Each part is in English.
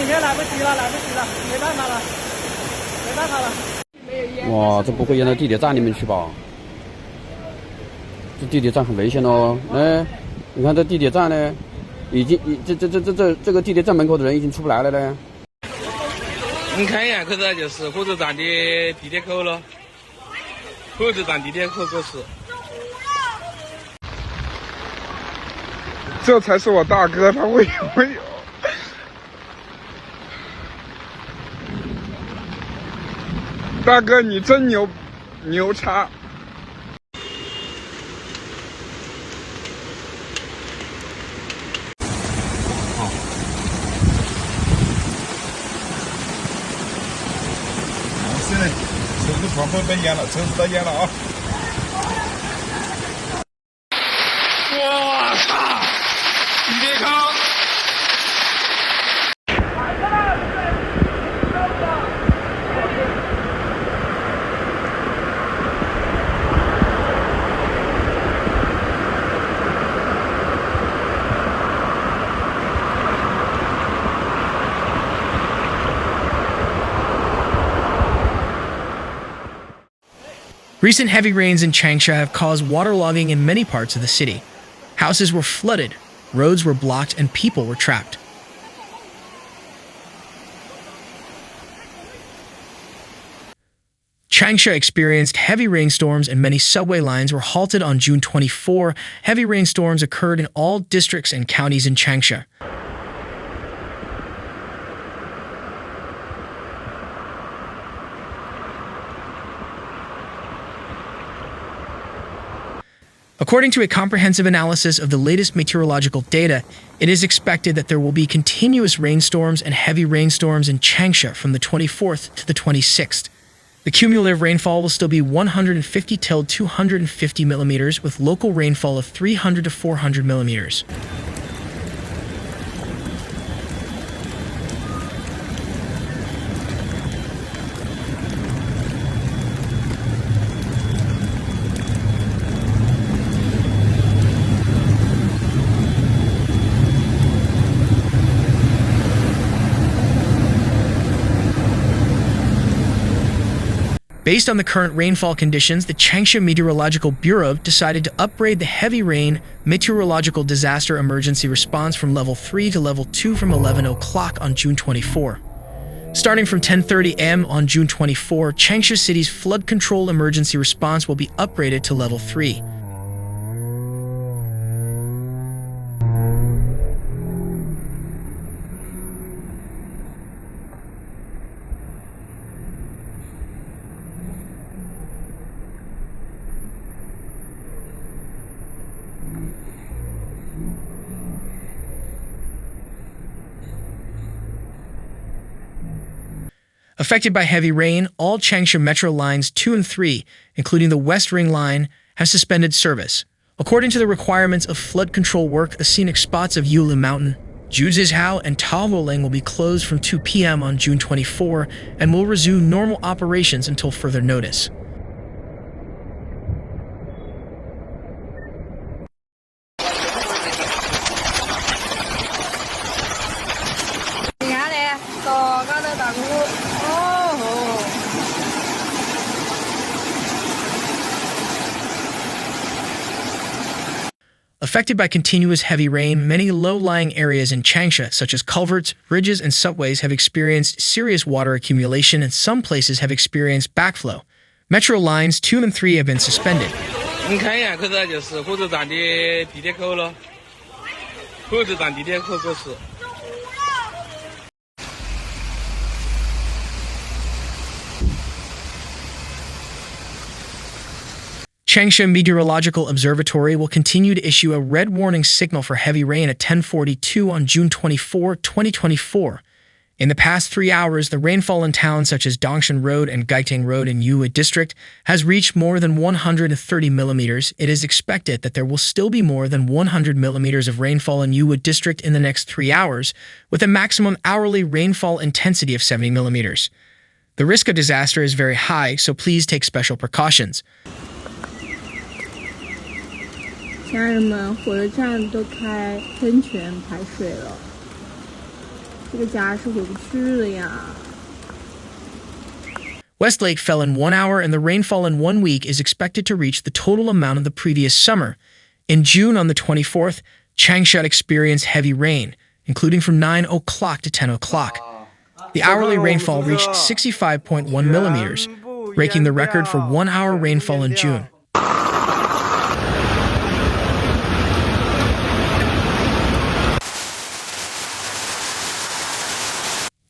已经来不及了，没办法了，没办法了。哇，这不会淹到地铁站里面去吧？这地铁站很危险哦。哎，你看这地铁站呢，已经这个地铁站门口的人已经出不来了呢。你看一眼，可是就是火车站的地铁口了，火车站地铁口可是。这才是我大哥，他会游。大哥，你真牛叉！现在车子窗户被淹了，车子都淹了啊！我操！地铁口。Recent heavy rains in Changsha have caused waterlogging in many parts of the city. Houses were flooded, roads were blocked, and people were trapped. Changsha experienced heavy rainstorms and many subway lines were halted on June 24. Heavy rainstorms occurred in all districts and counties in Changsha. According to a comprehensive analysis of the latest meteorological data, it is expected that there will be continuous rainstorms and heavy rainstorms in Changsha from the 24th to the 26th. The cumulative rainfall will still be 150 till 250 millimeters, with local rainfall of 300 to 400 millimeters. Based on the current rainfall conditions, the Changsha Meteorological Bureau decided to upgrade the heavy rain meteorological disaster emergency response from level 3 to level 2 from 11 o'clock on June 24. Starting from 10:30 a.m. on June 24, Changsha City's flood control emergency response will be upgraded to level 3. Affected by heavy rain, all Changsha Metro Lines 2 and 3, including the West Ring Line, have suspended service. According to the requirements of flood control work, the scenic spots of Yulu Mountain, Juzizhao, and Taoling will be closed from 2 p.m. on June 24 and will resume normal operations until further notice. Affected by continuous heavy rain, many low-lying areas in Changsha, such as culverts, bridges, and subways, have experienced serious water accumulation, and some places have experienced backflow. Metro Lines 2 and 3 have been suspended. 你看一眼，可是就是火车站的地铁口了，火车站地铁口可是。Changsha Meteorological Observatory will continue to issue a red warning signal for heavy rain at 10:42 on June 24, 2024. In the past 3 hours, the rainfall in towns such as Dongshan Road and Gaiteng Road in Yue District has reached more than 130 millimeters. It is expected that there will still be more than 100 millimeters of rainfall in Yue District in the next 3 hours, with a maximum hourly rainfall intensity of 70 millimeters. The risk of disaster is very high, so please take special precautions. 家人们，火车站都开喷泉排水了， Westlake fell in 1 hour, and the rainfall in 1 week is expected to reach the total amount of the previous summer. In June, on the 24th, Changsha experienced heavy rain, including from 9 o'clock to 10 o'clock. The hourly rainfall reached 65.1 millimeters, breaking the record for 1 hour rainfall in June.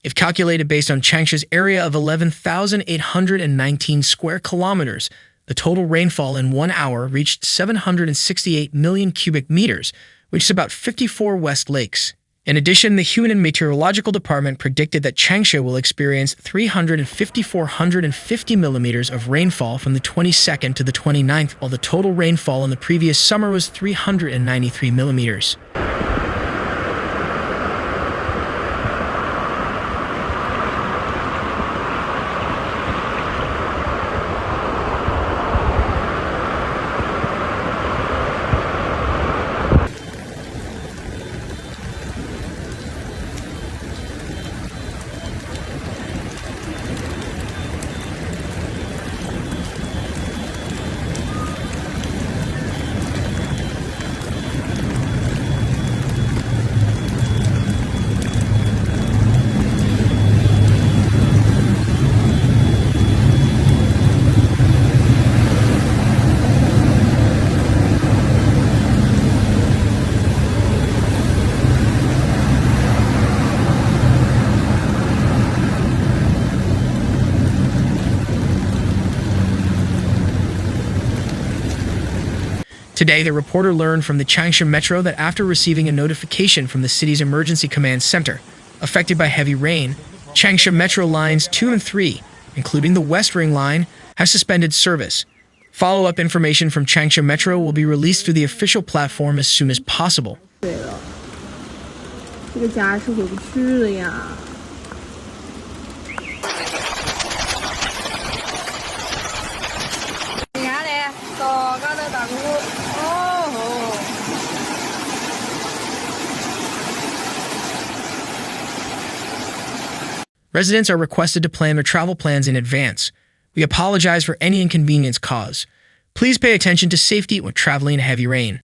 If calculated based on Changsha's area of 11,819 square kilometers, the total rainfall in 1 hour reached 768 million cubic meters, which is about 54 West Lakes. In addition, the Hunan Meteorological Department predicted that Changsha will experience 450 millimeters of rainfall from the 22nd to the 29th, while the total rainfall in the previous summer was 393 millimeters. Today, the reporter learned from the Changsha Metro that after receiving a notification from the city's emergency command center, affected by heavy rain, Changsha Metro lines 2 and 3, including the West Ring line, have suspended service. Follow-up information from Changsha Metro will be released through the official platform as soon as possible. Residents are requested to plan their travel plans in advance. We apologize for any inconvenience caused. Please pay attention to safety when traveling in heavy rain.